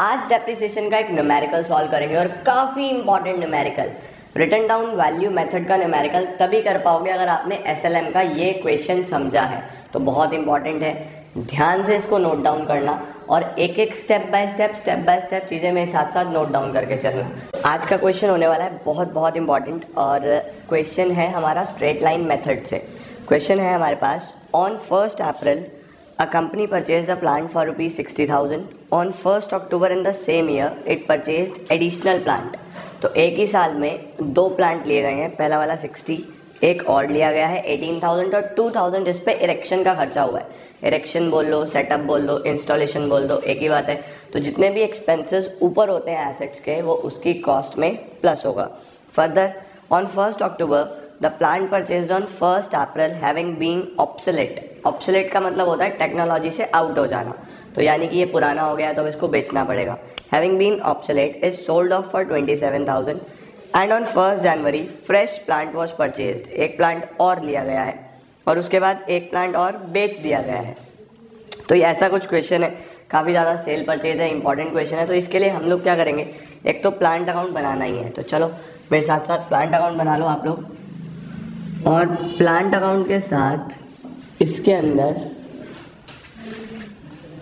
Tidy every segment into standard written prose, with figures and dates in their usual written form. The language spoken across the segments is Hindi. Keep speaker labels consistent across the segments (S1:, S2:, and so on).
S1: आज डेप्रिसिएशन का एक न्यूमेरिकल सॉल्व करेंगे और काफ़ी important numerical. Written down value method का न्यूमेरिकल तभी कर पाओगे अगर आपने एसएलएम का ये क्वेश्चन समझा है, तो बहुत इंपॉर्टेंट है। ध्यान से इसको नोट डाउन करना और एक एक स्टेप बाय स्टेप चीज़ें मेरे साथ साथ नोट डाउन करके चलना। आज का क्वेश्चन होने वाला है बहुत इंपॉर्टेंट और क्वेश्चन है हमारा स्ट्रेट लाइन मेथड से। क्वेश्चन है हमारे पास, on 1st April a company purchased a plant for rupees 60,000. On 1st October in the same year it purchased additional plant. तो एक ही साल में दो प्लांट लिए गए हैं, पहला वाला 60, एक और लिया गया है 18,000 और 2,000 इस पे इरेक्शन का खर्चा हुआ है। इरेक्शन बोल लो, सेटअप बोल दो, इंस्टॉलेशन बोल दो, एक ही बात है। तो जितने भी एक्सपेंसेस ऊपर होते हैं एसेट्स के, वो उसकी कॉस्ट में प्लस होगा। Further, on 1st October the plant purchase on 1st April having been obsolete. Obsolete का मतलब होता है टेक्नोलॉजी से आउट हो जाना, तो यानी कि ये पुराना हो गया है तो इसको बेचना पड़ेगा। Having been obsolete is sold off for 27,000 and on 1st January fresh plant was purchased. एक प्लांट और लिया गया है और उसके बाद एक प्लांट और बेच दिया गया है। तो ये ऐसा कुछ क्वेश्चन है, काफ़ी ज़्यादा सेल परचेज है, इंपॉर्टेंट क्वेश्चन है। तो इसके लिए हम लोग क्या करेंगे, एक तो प्लांट अकाउंट बनाना ही है। तो चलो मेरे साथ साथ प्लांट अकाउंट बना लो आप लोग, और प्लांट अकाउंट के साथ इसके अंदर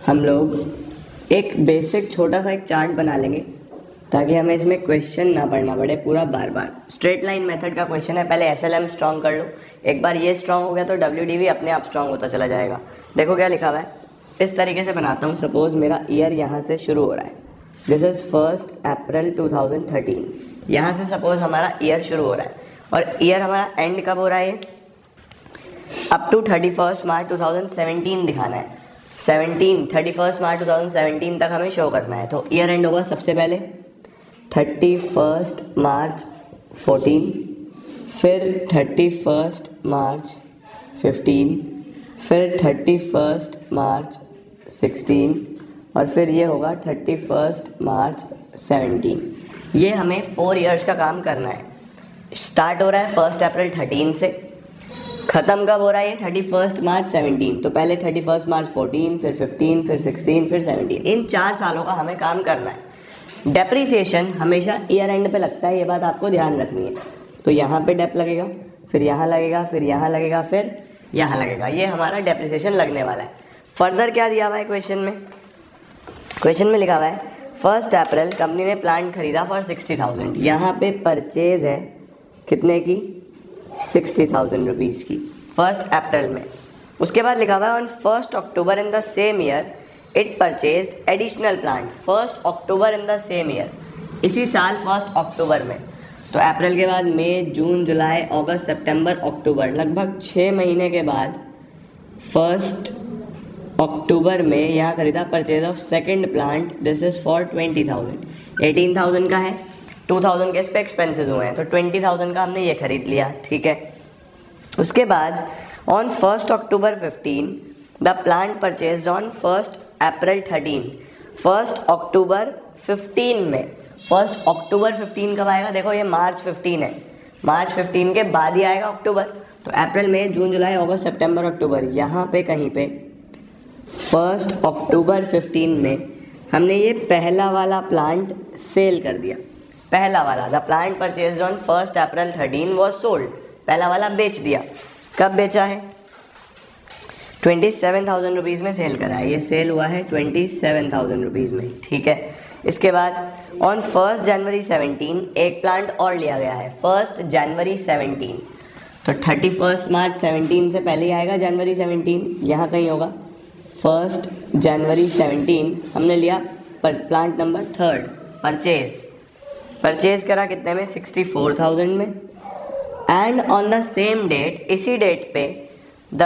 S1: हम लोग एक बेसिक छोटा सा एक चार्ट बना लेंगे ताकि हमें इसमें क्वेश्चन ना पढ़ना पड़े पूरा बार बार। स्ट्रेट लाइन मेथड का क्वेश्चन है, पहले एसएलएम स्ट्रॉन्ग कर लो। एक बार ये स्ट्रॉन्ग हो गया तो डब्ल्यूडीवी अपने आप स्ट्रॉन्ग होता चला जाएगा। देखो क्या लिखा हुआ है, इस तरीके से बनाता हूँ। सपोज मेरा ईयर यहाँ से शुरू हो रहा है, दिस इज़ 1st April 2013। यहाँ से सपोज हमारा ईयर शुरू हो रहा है और ईयर हमारा एंड कब हो रहा है, अप टू 31st March 2017 दिखाना है। 31st March 2017 तक हमें शो करना है। तो ईयर एंड होगा सबसे पहले 31st March 14, फिर 31st March 15, फिर 31st March 16 और फिर ये होगा 31st March 17। ये हमें 4 इयर्स का काम करना है। स्टार्ट हो रहा है 1st April 13 से, ख़त्म कब हो रहा है ये 31st March 17। तो पहले 31st March 14, फिर 15, फिर 16, फिर 17। इन 4 सालों का हमें काम करना है। डेप्रिसिएशन हमेशा ईयर एंड पे लगता है, ये बात आपको ध्यान रखनी है। तो यहाँ पे डेप लगेगा, फिर यहाँ लगेगा, फिर यहाँ लगेगा, फिर यहाँ लगेगा। ये हमारा डेप्रिसिएशन लगने वाला है। फर्दर क्या दिया हुआ है क्वेश्चन में, क्वेश्चन में लिखा हुआ है 1st April कंपनी ने प्लांट खरीदा फॉर 60,000। यहाँ पे परचेज है कितने की, 60,000 रुपीज़ की 1st April में। उसके बाद लिखा हुआ है on 1st October in the same year it purchased additional plant. 1st October in the same year, इसी साल 1st October में। तो अप्रैल के बाद मई, जून, जुलाई, अगस्त, सितंबर, अक्टूबर, लगभग 6 महीने के बाद 1st October में यहाँ खरीदा purchase of second plant. This is for 20,000। 18,000 का है, 2,000 के इस पे एक्सपेंसेस हुए हैं, तो 20,000 का हमने ये खरीद लिया, ठीक है। उसके बाद on 1st October 15 the plant purchase on 1st April 13। 1st October 15 में, 1st October 15 कब आएगा, देखो ये March 15 है, March 15 के बाद ही आएगा अक्टूबर। तो अप्रैल, मई, जून, जुलाई, अगस्त, सितंबर, अक्टूबर, यहाँ पे कहीं पे 1st October 15 में हमने ये पहला वाला प्लांट सेल कर दिया। पहला वाला, the plant purchase on 1st April 13 was sold, पहला वाला बेच दिया। कब बेचा है, 27,000 रुपीज़ में सेल करा है। ये सेल हुआ है 27,000 रुपीज़ में, ठीक है। इसके बाद ऑन 1st January 17 एक प्लांट और लिया गया है, 1st January 17। तो 31st March 17 से पहले ही आएगा January 17, यहाँ कहीं होगा। 1st January 17 हमने लिया प्लांट नंबर 3rd, परचेज करा कितने में, 64,000 में। And on the same date, इसी डेट पे the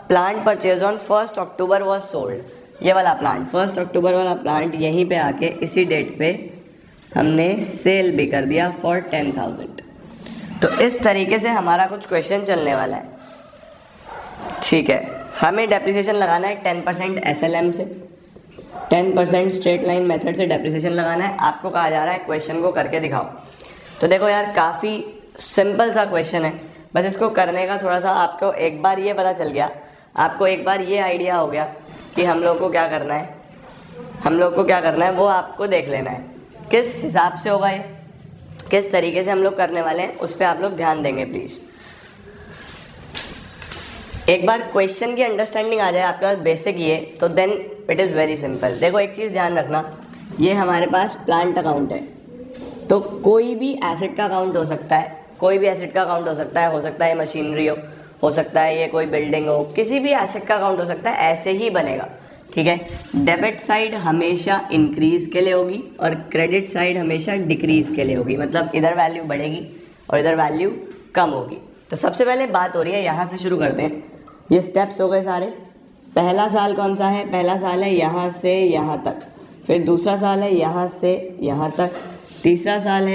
S1: plant purchase on 1st October was sold. ये वाला प्लांट, 1st October वाला प्लांट यहीं पे आके इसी डेट पे हमने सेल भी कर दिया फॉर 10,000। तो इस तरीके से हमारा कुछ क्वेश्चन चलने वाला है, ठीक है। हमें डेप्रिसिएशन लगाना है 10% एसएलएम से, 10% स्ट्रेट लाइन मेथड से डेप्रिसिएशन लगाना है। आपको कहा जा रहा है क्वेश्चन को करके दिखाओ। तो देखो यार, काफ़ी सिंपल सा क्वेश्चन है, बस इसको करने का थोड़ा सा आपको एक बार ये पता चल गया, आपको एक बार ये आइडिया हो गया कि हम लोग को क्या करना है। हम लोग को क्या करना है वो आपको देख लेना है, किस हिसाब से होगा ये, किस तरीके से हम लोग करने वाले हैं उस पर आप लोग ध्यान देंगे प्लीज़। एक बार क्वेश्चन की अंडरस्टैंडिंग आ जाए आपके पास बेसिक ये, तो then it is very simple. देखो एक चीज़ ध्यान रखना, ये हमारे पास प्लांट अकाउंट है, तो कोई भी एसेट का अकाउंट हो सकता है, कोई भी एसेट का अकाउंट हो सकता है मशीनरी हो सकता है ये कोई बिल्डिंग हो, किसी भी एसेट का अकाउंट हो सकता है, ऐसे ही बनेगा, ठीक है। डेबिट साइड हमेशा इंक्रीज के लिए होगी और क्रेडिट साइड हमेशा डिक्रीज के लिए होगी, मतलब इधर वैल्यू बढ़ेगी और इधर वैल्यू कम होगी। तो सबसे पहले बात हो रही है, यहाँ से शुरू करते हैं, ये स्टेप्स हो गए सारे। पहला साल कौन सा है, पहला साल है यहाँ से यहाँ तक, फिर दूसरा साल है यहाँ से यहाँ तक, तीसरा साल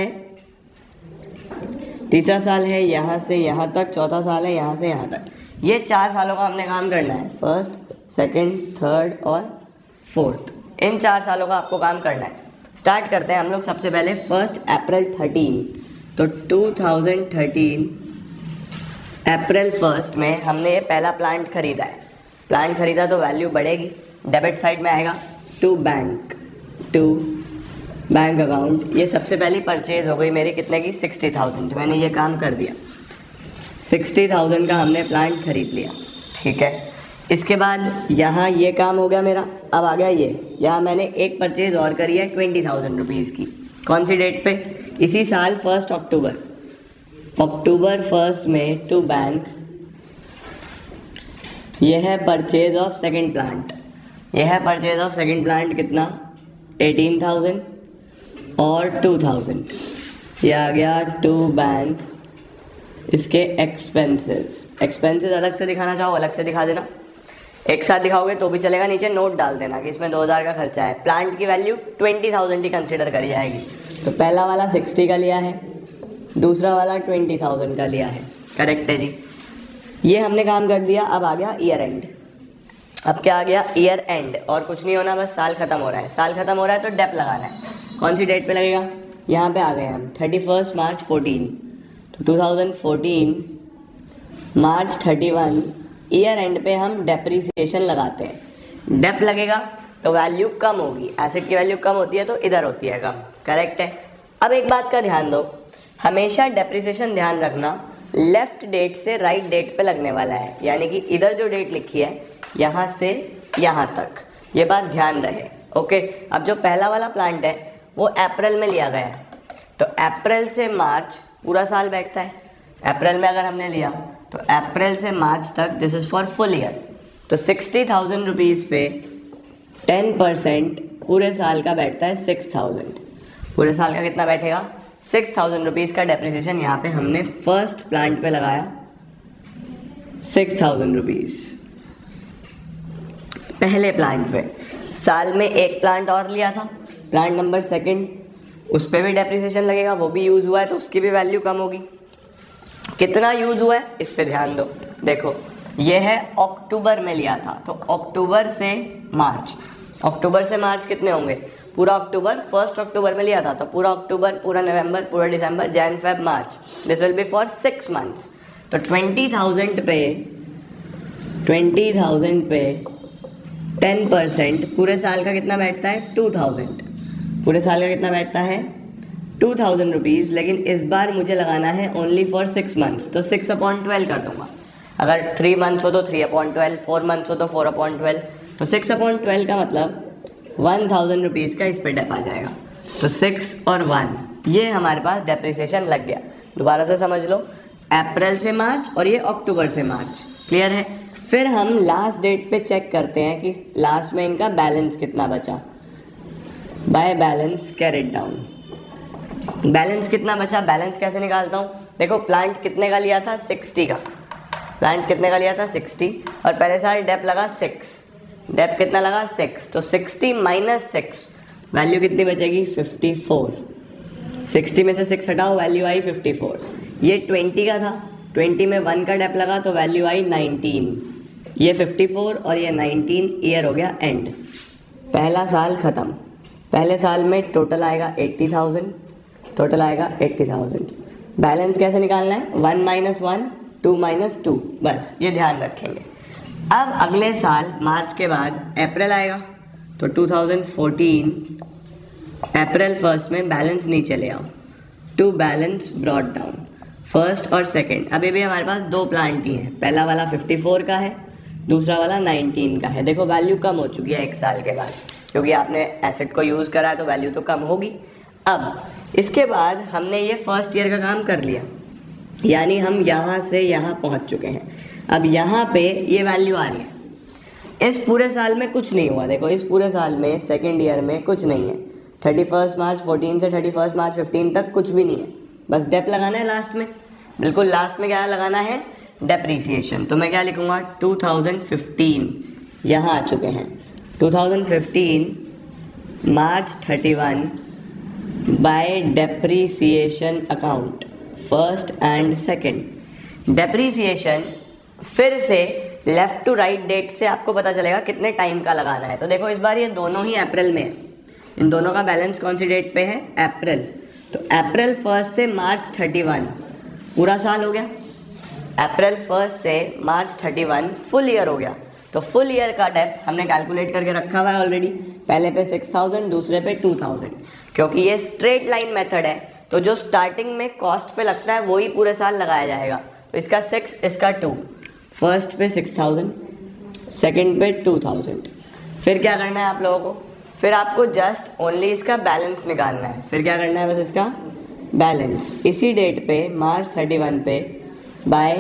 S1: है यहाँ से यहाँ तक, चौथा साल है यहाँ से यहाँ तक। ये 4 सालों का हमने काम करना है, फर्स्ट, सेकंड, थर्ड और फोर्थ, इन 4 सालों का आपको काम करना है। स्टार्ट करते हैं हम लोग सबसे पहले 1 अप्रैल 13, तो 2013 अप्रैल 1 में हमने ये पहला प्लांट खरीदा है। प्लांट खरीदा तो वैल्यू बढ़ेगी, डेबिट साइड में आएगा टू बैंक अकाउंट। ये सबसे पहली परचेज हो गई मेरी कितने की, 60,000। मैंने ये काम कर दिया, 60,000 का हमने प्लांट खरीद लिया, ठीक है। इसके बाद यहाँ ये काम हो गया मेरा। अब आ गया ये, यहाँ मैंने एक परचेज और करी है 20,000 रुपीज़ की। कौन सी डेट पे, इसी साल 1 अक्टूबर 1 में टू बैंक। यह है परचेज ऑफ सेकंड प्लांट, यह है परचेज ऑफ सेकंड प्लांट कितना, 18,000 और 2,000। ये आ गया टू बैंक। इसके एक्सपेंसेस अलग से दिखाना चाहो अलग से दिखा देना, एक साथ दिखाओगे तो भी चलेगा, नीचे नोट डाल देना कि इसमें 2,000 का खर्चा है। प्लांट की वैल्यू 20,000 ही कंसिडर करी जाएगी। तो पहला वाला 60 का लिया है, दूसरा वाला 20,000 का लिया है, करेक्ट है जी। ये हमने काम कर दिया। अब आ गया ईयर एंड। अब क्या आ गया, ईयर एंड, और कुछ नहीं होना, बस साल खत्म हो रहा है। साल खत्म हो रहा है तो डेप लगाना है। कौन सी डेट पे लगेगा, यहाँ पे आ गए हम 31 मार्च 14, तो 2014 मार्च 31 ईयर एंड पे हम डेप्रीसिएशन लगाते हैं। डेप लगेगा तो वैल्यू कम होगी, एसेट की वैल्यू कम होती है तो इधर होती है कम, करेक्ट है। अब एक बात का ध्यान दो, हमेशा डेप्रीसिएशन ध्यान रखना लेफ्ट डेट से राइट डेट पे लगने वाला है, यानी कि इधर जो डेट लिखी है यहाँ से यहाँ तक, ये बात ध्यान रहे, ओके। अब जो पहला वाला प्लांट है वो अप्रैल में लिया गया है, तो अप्रैल से मार्च पूरा साल बैठता है। अप्रैल में अगर हमने लिया तो अप्रैल से मार्च तक, this is for full year. तो 60,000 रुपीज़ पे 10% पूरे साल का बैठता है 6,000। पूरे साल का कितना बैठेगा, 6,000 रुपीज़ का डेप्रिसिएशन यहाँ पे हमने फर्स्ट प्लांट पे लगाया, 6,000 रुपीज़ पहले प्लांट पे। साल में एक प्लांट और लिया था, प्लांट नंबर 2, उस पर भी डेप्रिसिएशन लगेगा, वो भी यूज़ हुआ है तो उसकी भी वैल्यू कम होगी। कितना यूज़ हुआ है इस पे ध्यान दो। देखो ये है अक्टूबर में लिया था, तो अक्टूबर से मार्च कितने होंगे, पूरा अक्टूबर, 1 अक्टूबर में लिया था तो पूरा अक्टूबर, पूरा नवंबर, पूरा दिसंबर, Jan Feb March, this will be for 6 months. तो 20,000 पे 10% पूरे साल का कितना बैठता है, 2,000। पूरे साल का कितना बैठता है, 2,000 रुपीज़। लेकिन इस बार मुझे लगाना है ओनली फॉर 6 मंथ्स, तो 6/12 कर दूंगा। अगर 3 मंथ्स हो तो 3/12, 4 मंथ्स हो तो 4/12, तो 6/12 का मतलब 1,000 रुपीज़ का इस पर डेप आ जाएगा। तो 6 और 1 ये हमारे पास डेप्रिसिएशन लग गया। दोबारा से समझ लो, अप्रैल से मार्च और ये अक्टूबर से मार्च, क्लियर है। फिर हम लास्ट डेट पे चेक करते हैं कि लास्ट में इनका बैलेंस कितना बचा, by balance carried down. Balance कितना बचा, बैलेंस कैसे निकालता हूँ, देखो प्लांट कितने का लिया था, 60 का। प्लांट कितने का लिया था, 60, और पहले साल डेप लगा 6, डेप कितना लगा 6, तो 60 माइनस 6 वैल्यू कितनी बचेगी, 54। 60 में से 6 हटाओ, वैल्यू आई 54। ये 20 का था, 20 में 1 का डेप लगा तो वैल्यू आई 19। ये 54 और ये 19, ईयर हो गया एंड। पहला साल ख़त्म। पहले साल में टोटल आएगा 80,000, टोटल आएगा 80,000। बैलेंस कैसे निकालना है, 1 - 1, 2 - 2, बस ये ध्यान रखेंगे। अब अगले साल मार्च के बाद अप्रैल आएगा, तो 2014 अप्रैल 1 में बैलेंस नीचे ले आओ, to balance brought down first और सेकंड। अभी भी हमारे पास दो प्लांट ही हैं, पहला वाला 54 का है, दूसरा वाला 19 का है। देखो वैल्यू कम हो चुकी है 1 साल के बाद, क्योंकि आपने एसेट को यूज़ करा है तो वैल्यू तो कम होगी। अब इसके बाद हमने ये फर्स्ट ईयर का काम कर लिया, यानी हम यहाँ से यहाँ पहुँच चुके हैं। अब यहाँ पे ये वैल्यू आ रही है। इस पूरे साल में कुछ नहीं हुआ, देखो इस पूरे साल में सेकेंड ईयर में कुछ नहीं है। 31 मार्च 14 से 31 मार्च 15 तक कुछ भी नहीं है, बस डेप लगाना है लास्ट में। बिल्कुल लास्ट में क्या लगाना है, डेप्रीसिएशन। तो मैं क्या लिखूँगा, 2015 यहाँ आ चुके हैं। 2015 March 31 by depreciation account first and second. Depreciation फिर से लेफ़्ट टू राइट डेट से आपको पता चलेगा कितने टाइम का लगाना है। तो देखो इस बार ये दोनों ही अप्रैल में है, इन दोनों का बैलेंस कौन सी डेट पे है, अप्रैल। तो अप्रैल 1 से मार्च 31 पूरा साल हो गया, अप्रैल 1 से मार्च 31 फुल ईयर हो गया। तो फुल ईयर का डेप हमने कैलकुलेट करके रखा हुआ है ऑलरेडी, पहले पे 6000, दूसरे पे 2000। क्योंकि ये स्ट्रेट लाइन मेथड है तो जो स्टार्टिंग में कॉस्ट पे लगता है वही पूरे साल लगाया जाएगा। तो इसका 6, इसका 2, फर्स्ट पे 6000, सेकंड पे 2000। फिर क्या करना है आप लोगों को, फिर आपको जस्ट ओनली इसका बैलेंस निकालना है। फिर क्या करना है, बस इसका बैलेंस इसी डेट पे मार्च 31 पे बाय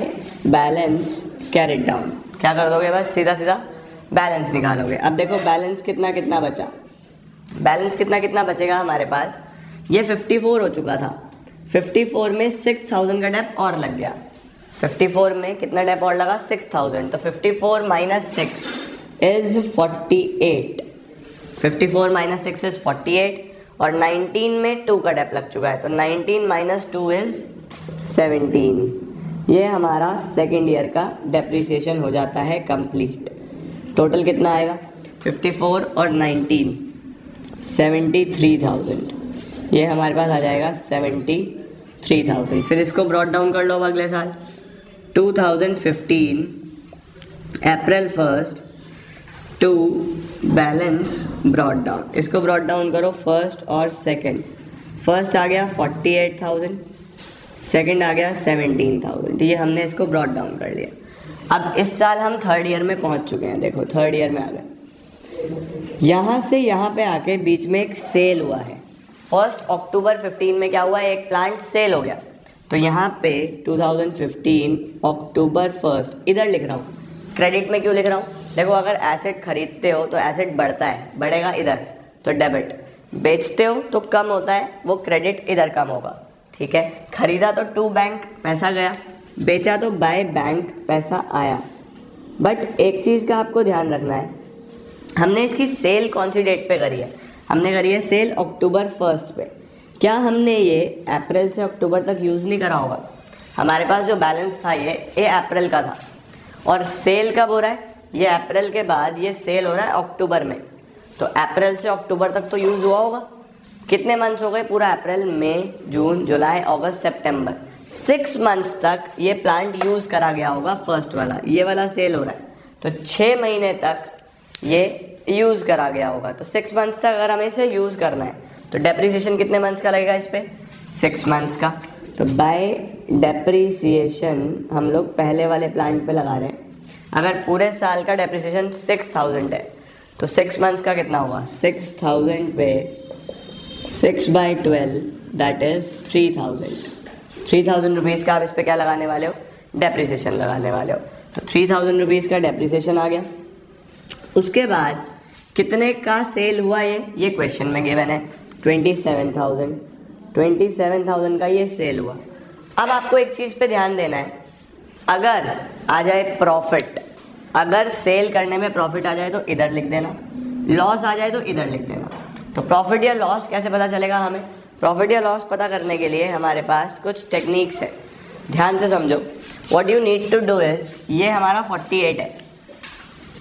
S1: बैलेंस कैरेट डाउन क्या कर दोगे, बस सीधा सीधा बैलेंस निकालोगे। अब देखो बैलेंस कितना कितना बचा, बैलेंस कितना कितना बचेगा हमारे पास। ये 54 हो चुका था, 54 में 6000 का डेप और लग गया। 54 में कितना डेप और लगा, 6000। तो 54 माइनस 6 इज़ 48, 54 माइनस 6 इज़ 48। और 19 में 2 का डेप लग चुका है, तो 19 माइनस 2 इज़ 17। ये हमारा सेकेंड ईयर का डेप्रीसिएशन हो जाता है कंप्लीट। टोटल कितना आएगा, 54 और 19, 73,000। ये हमारे पास आ जाएगा 73,000। फिर इसको ब्रॉट डाउन कर लो अब अगले साल, 2015 अप्रैल 1 टू बैलेंस ब्रॉट डाउन। इसको ब्रॉट डाउन करो फर्स्ट और सेकंड। फर्स्ट आ गया 48,000, सेकंड आ गया 17,000। ये हमने इसको ब्रॉट डाउन कर लिया। अब इस साल हम थर्ड ईयर में पहुंच चुके हैं, देखो थर्ड ईयर में आ गए। यहाँ से यहाँ पे आके बीच में एक सेल हुआ है। 1 अक्टूबर 15 में क्या हुआ, एक प्लांट सेल हो गया। तो यहाँ पे 2015 अक्टूबर 1 इधर लिख रहा हूँ, क्रेडिट में क्यों लिख रहा हूँ, देखो अगर एसेट खरीदते हो तो एसेट बढ़ता है, बढ़ेगा इधर तो डेबिट, बेचते हो तो कम होता है, वो क्रेडिट इधर कम होगा। ठीक है, खरीदा तो टू बैंक पैसा गया, बेचा तो बाय बैंक पैसा आया। बट एक चीज़ का आपको ध्यान रखना है, हमने इसकी सेल कौन सी डेट पे करी है, हमने करी है सेल अक्टूबर 1 पे। क्या हमने ये अप्रैल से अक्टूबर तक यूज़ नहीं करा होगा, हमारे पास जो बैलेंस था ये अप्रैल का था, और सेल कब हो रहा है, ये अप्रैल के बाद ये सेल हो रहा है अक्टूबर में। तो अप्रैल से अक्टूबर तक तो यूज़ हुआ होगा। कितने मंथ्स हो गए, पूरा अप्रैल, मई, जून, जुलाई, अगस्त, सितंबर, 6 मंथ्स तक ये प्लांट यूज़ करा गया होगा। फर्स्ट वाला, ये वाला सेल हो रहा है तो 6 महीने तक ये यूज़ करा गया होगा। तो 6 मंथ्स तक अगर हमें इसे यूज़ करना है तो डेप्रीसिएशन कितने मंथ्स का लगेगा इस पर, 6 मंथ्स का। तो बाय डेप्रीसिएशन हम लोग पहले वाले प्लांट पे लगा रहे हैं। अगर पूरे साल का डेप्रीसिएशन 6000 है तो 6 मंथ्स का कितना हुआ, 6000 पे 6/12 दैट इज़ 3000 रुपीज़ का आप इस पर क्या लगाने वाले हो, डेप्रीसिएशन लगाने वाले हो। तो 3000 रुपीज़ का डेप्रीसिएशन आ गया। उसके बाद कितने का सेल हुआ ये क्वेश्चन में गिवन है, 27,000 का ये सेल हुआ। अब आपको एक चीज़ पे ध्यान देना है, अगर आ जाए प्रॉफिट, अगर सेल करने में प्रॉफिट आ जाए तो इधर लिख देना, लॉस आ जाए तो इधर लिख देना। तो प्रॉफिट या लॉस कैसे पता चलेगा हमें, प्रॉफिट या लॉस पता करने के लिए हमारे पास कुछ टेक्निक्स है, ध्यान से समझो। What you need to do is, ये हमारा 48 है,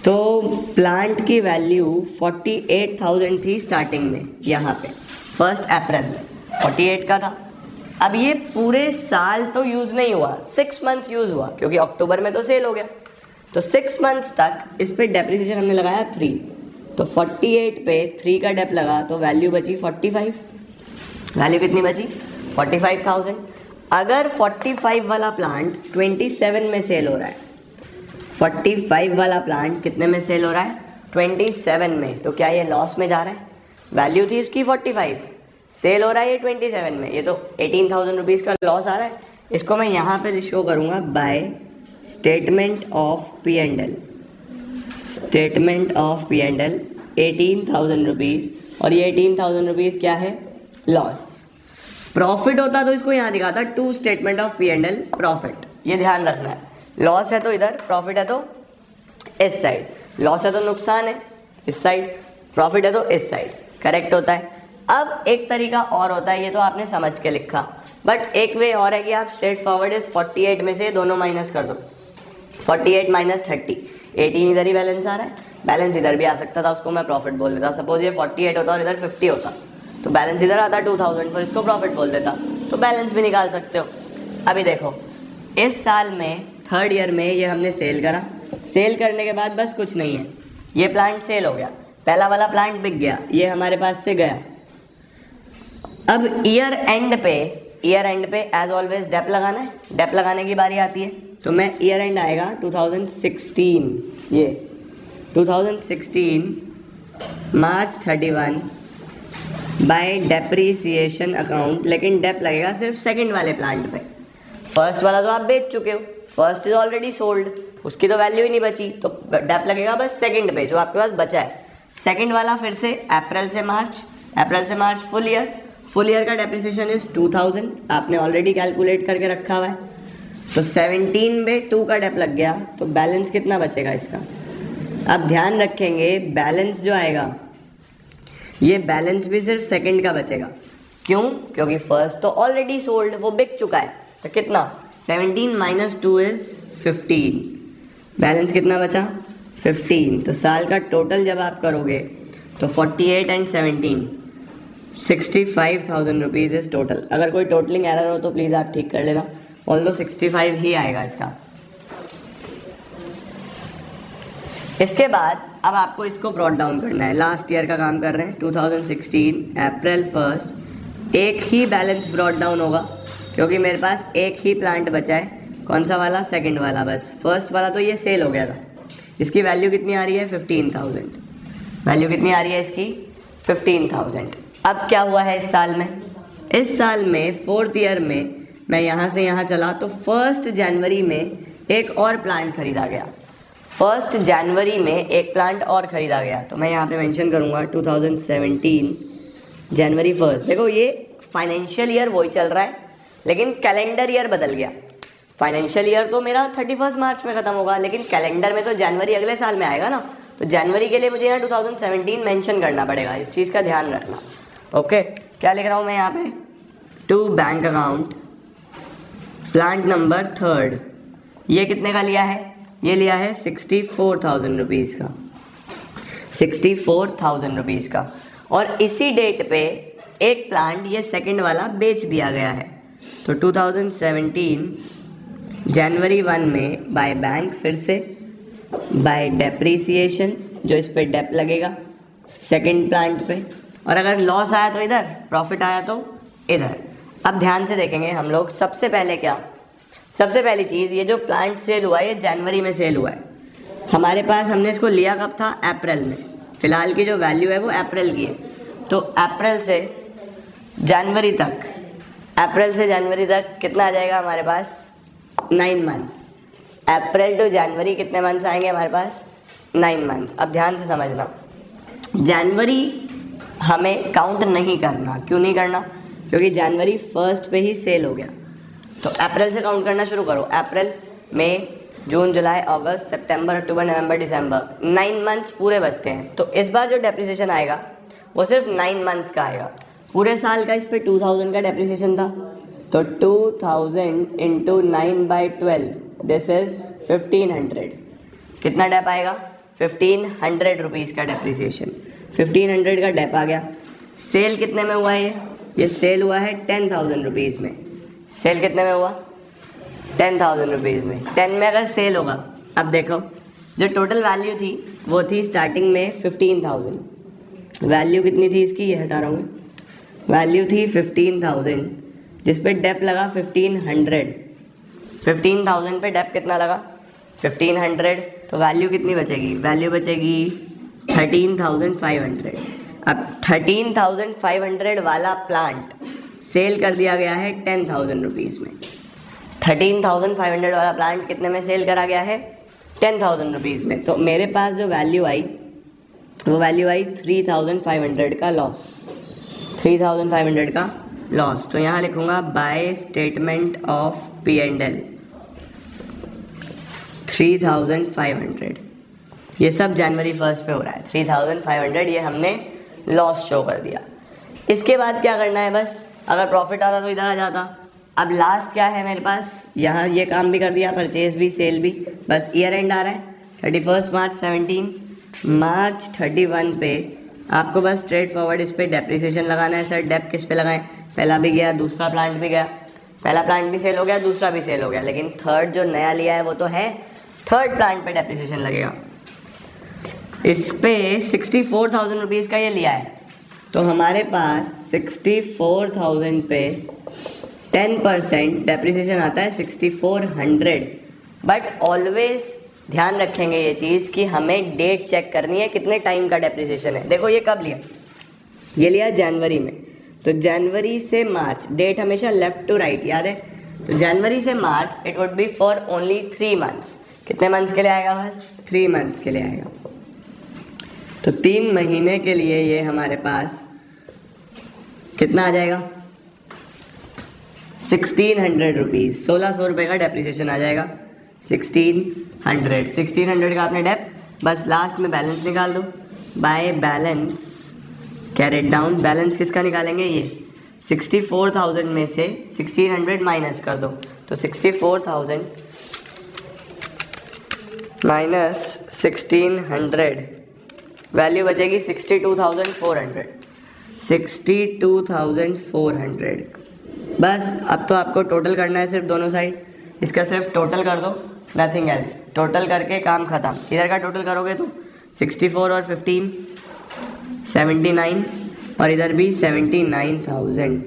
S1: तो प्लांट की वैल्यू 48,000 थी स्टार्टिंग में, यहाँ पे 1 अप्रैल में 48 का था। अब ये पूरे साल तो यूज़ नहीं हुआ, 6 मंथ्स यूज़ हुआ, क्योंकि अक्टूबर में तो सेल हो गया। तो 6 मंथ्स तक इस पर डेप्रीसिएशन हमने लगाया 3, तो तो 48 पे 3 का डेप लगा तो वैल्यू बची 45। वैल्यू कितनी बची? 45,000। अगर 45 वाला प्लांट 27 में सेल हो रहा है, 45 वाला प्लांट कितने में सेल हो रहा है? 27 में, तो क्या ये लॉस में जा रहा है? वैल्यू थी इसकी 45, सेल हो रहा है ये 27 में, ये तो 18,000 रुपीज़ का लॉस आ रहा है। इसको मैं यहाँ पे शो करूँगा by statement of P and L. Statement of P and L 18,000 rupees, और ये 18,000 रुपीज़ क्या है? लॉस। प्रॉफिट होता तो इसको यहाँ दिखाता to statement of P and L profit, ये ध्यान रखना है। लॉस है तो इधर, प्रॉफिट है तो इस साइड, लॉस है तो नुकसान है इस साइड, प्रॉफिट है तो इस साइड, करेक्ट होता है। अब एक तरीका और होता है, ये तो आपने समझ के लिखा, बट एक वे और है कि आप स्ट्रेट फॉरवर्ड इस 48 में से दोनों माइनस कर दो। 48 माइनस 30, 18 इधर ही बैलेंस आ रहा है, बैलेंस इधर भी आ सकता था, उसको मैं प्रॉफिट बोल देता। सपोज ये 48 होता और इधर 50 होता, तो बैलेंस इधर आता 2000, फिर इसको प्रॉफिट बोल देता, तो बैलेंस भी निकाल सकते हो। अभी देखो, इस साल में 3rd ईयर में ये हमने सेल करा, सेल करने के बाद बस कुछ नहीं है, ये प्लांट सेल हो गया, पहला वाला प्लांट बिक गया, ये हमारे पास से गया। अब ईयर एंड पे एज ऑलवेज डेप लगाना है, डेप लगाने की बारी आती है, तो मैं ईयर एंड आएगा 2016, ये 2016 मार्च 31 बाय डेप्रीसिएशन अकाउंट, लेकिन डेप लगेगा सिर्फ सेकंड वाले प्लांट पे। फर्स्ट वाला तो आप बेच चुके हो, फर्स्ट इज ऑलरेडी सोल्ड, उसकी तो वैल्यू ही नहीं बची, तो डेप लगेगा बस सेकंड पे जो आपके पास बचा है। सेकंड वाला फिर से अप्रैल से मार्च फुल ईयर का डेप्रिसिएशन इज 2000, आपने ऑलरेडी कैलकुलेट करके रखा हुआ है, तो 17 में 2 का डेप लग गया, तो बैलेंस कितना बचेगा इसका? अब ध्यान रखेंगे, बैलेंस जो आएगा ये बैलेंस भी सिर्फ सेकंड का बचेगा। क्यों? क्योंकि फर्स्ट तो ऑलरेडी सोल्ड, वो बिक चुका है, तो कितना? 17 माइनस 2 इज 15, बैलेंस कितना बचा? 15। तो साल का टोटल जब आप करोगे तो 48 एंड 17 65,000 रुपीज़ इज टोटल। अगर कोई टोटलिंग एरर हो तो प्लीज़ आप ठीक कर लेना, ऑल्दो 65 ही आएगा इसका। इसके बाद अब आपको इसको ब्रॉट डाउन करना है, लास्ट ईयर का काम कर रहे हैं, 2016 अप्रैल 1 एक ही बैलेंस ब्रॉट डाउन होगा, क्योंकि मेरे पास एक ही प्लांट बचा है। कौन सा वाला? सेकंड वाला। बस फर्स्ट वाला तो ये सेल हो गया था, इसकी वैल्यू कितनी आ रही है? 15,000। वैल्यू कितनी आ रही है इसकी? 15,000। अब क्या हुआ है इस साल में? इस साल में 4th ईयर में मैं यहाँ से यहाँ चला तो 1 जनवरी में एक और प्लांट खरीदा गया, 1 जनवरी में एक प्लांट और ख़रीदा गया, तो मैं यहाँ पे मेंशन करूँगा 2017 जनवरी 1। देखो ये फाइनेंशियल ईयर वही चल रहा है, लेकिन कैलेंडर ईयर बदल गया। फाइनेंशियल ईयर तो मेरा 31 मार्च में ख़त्म होगा, लेकिन कैलेंडर में तो जनवरी अगले साल में आएगा ना, तो जनवरी के लिए मुझे यहाँ 2017 मेंशन करना पड़ेगा, इस चीज़ का ध्यान रखना। ओके, क्या लिख रहा हूँ मैं यहाँ पे? To bank account plant number 3rd, ये कितने का लिया है? ये लिया है 64,000 रुपीज़ का, 64,000 रुपीज़ का। और इसी डेट पे एक प्लांट ये सेकंड वाला बेच दिया गया है, तो 2017 जनवरी 1 में बाय बैंक, फिर से बाय डेप्रीसिएशन, जो इस पे डेप लगेगा सेकंड प्लांट पे, और अगर लॉस आया तो इधर, प्रॉफिट आया तो इधर। अब ध्यान से देखेंगे हम लोग, सबसे पहले क्या, सबसे पहली चीज़, ये जो प्लांट सेल हुआ है ये जनवरी में सेल हुआ है हमारे पास। हमने इसको लिया कब था? अप्रैल में। फ़िलहाल की जो वैल्यू है वो अप्रैल की है, तो अप्रैल से जनवरी तक, अप्रैल से जनवरी तक कितना आ जाएगा हमारे पास? 9 मंथ्स। अप्रैल टू जनवरी कितने मंथ्स आएंगे हमारे पास? 9 मंथ्स। अब ध्यान से समझना, जनवरी हमें काउंट नहीं करना। क्यों नहीं करना? क्योंकि जनवरी 1 पे ही सेल हो गया, तो अप्रैल से काउंट करना शुरू करो। अप्रैल, मई, जून, जुलाई, अगस्त, सितंबर, अक्टूबर, नवंबर, दिसंबर, 9 मंथ्स पूरे बचते हैं। तो इस बार जो डेप्रिसिएशन आएगा वो सिर्फ 9 मंथ्स का आएगा। पूरे साल का इस पर 2000 का डेप्रिसिएशन था, तो 2000 इंटू 9/12 दिस इज 1500। कितना डेप आएगा? 1500 रुपीज़ का डेप्रिसिएशन। 1500 का डेप आ गया। सेल कितने में हुआ है? ये सेल हुआ है 10,000 रुपीज़ में। सेल कितने में हुआ? 10,000 रुपीज़ में। 10 में अगर सेल होगा, अब देखो जो टोटल वैल्यू थी वो थी स्टार्टिंग में 15,000। वैल्यू कितनी थी इसकी, ये हटा रहा हूँ, वैल्यू थी 15,000 जिस पे डेप लगा 1500। 15,000 पे डेप कितना लगा 1500, तो वैल्यू कितनी बचेगी, वैल्यू बचेगी 13,500। अब 13,500 वाला प्लांट सेल कर दिया गया है 10,000 रुपीज़ में। 13,500 वाला प्लांट कितने में सेल करा गया है, 10,000 रुपीज़ में। तो मेरे पास जो वैल्यू आई वो वैल्यू आई 3,500 का लॉस, 3,500 का लॉस। तो यहाँ लिखूँगा बाय स्टेटमेंट ऑफ P&L 3,500। ये सब जनवरी 1 पे हो रहा है। 3,500 ये हमने लॉस शो कर दिया। इसके बाद क्या करना है, बस अगर प्रॉफिट आता तो इधर आ जाता। अब लास्ट क्या है मेरे पास, यहाँ ये काम भी कर दिया, परचेज भी, सेल भी। बस ईयर एंड आ रहा है 31 मार्च 17। मार्च 31 पे आपको बस स्ट्रेट फॉरवर्ड इस पर डेप्रिसिएशन लगाना है। सर डेप किस पे लगाएं, पहला भी गया, दूसरा प्लांट भी गया, पहला प्लांट भी सेल हो गया, दूसरा भी सेल हो गया, लेकिन थर्ड जो नया लिया है वो तो है, थर्ड प्लांट पे डेप्रिसिएशन लगेगा। इस पे 64,000 रुपीज़ का ये लिया है, तो हमारे पास 64,000 पे 10% डेप्रिसिएशन आता है 6400। बट ऑलवेज ध्यान रखेंगे ये चीज़ कि हमें डेट चेक करनी है कितने टाइम का डेप्रिसिएशन है। देखो ये कब लिया, ये लिया जनवरी में, तो जनवरी से मार्च, डेट हमेशा लेफ्ट टू राइट याद है। तो जनवरी से March it would be for only 3 months. कितने मंथ्स के लिए आएगा, बस 3 मंथ्स के लिए आएगा। तो 3 महीने के लिए ये हमारे पास कितना आ जाएगा, 1600 रुपीज़, 1600 रुपये का डेप्रिसिएशन आ जाएगा। 1600 का आपने डेप, बस लास्ट में बैलेंस निकाल दो। By balance carried down, balance किसका निकालेंगे, ये 64,000 में से 1600 माइनस कर दो, तो 64,000 माइनस 1600 वैल्यू बचेगी 62,400। 62,400। बस अब तो आपको टोटल करना है सिर्फ दोनों साइड, इसका सिर्फ टोटल कर दो, नथिंग एल्स। टोटल करके काम ख़त्म। इधर का टोटल करोगे तो 64 और 15 79, और इधर भी 79,000।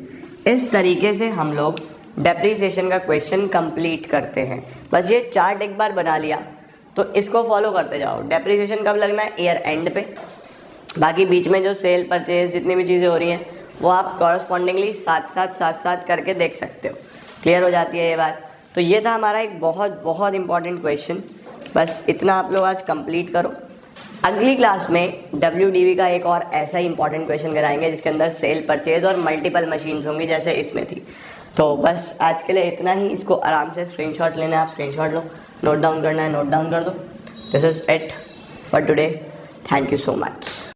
S1: इस तरीके से हम लोग डेप्रिसिएशन का क्वेश्चन कंप्लीट करते हैं। बस ये चार्ट एक बार बना लिया तो इसको फॉलो करते जाओ। डेप्रिसिएशन कब लगना है, ईयर एंड पे। बाकी बीच में जो सेल परचेज जितनी भी चीज़ें हो रही हैं वो आप कॉरस्पॉन्डिंगली साथ करके देख सकते हो। क्लियर हो जाती है ये बात। तो ये था हमारा एक बहुत बहुत इंपॉर्टेंट क्वेश्चन। बस इतना आप लोग आज कंप्लीट करो। अगली क्लास में WDV का एक और ऐसा ही इंपॉर्टेंट क्वेश्चन कराएंगे जिसके अंदर सेल परचेज और मल्टीपल मशीन्स होंगी जैसे इसमें थी। तो बस आज के लिए इतना ही। इसको आराम से स्क्रीनशॉट लेना है, आप स्क्रीनशॉट लो, नोट डाउन करना है नोट डाउन कर दो। This is it for today. Thank you so much.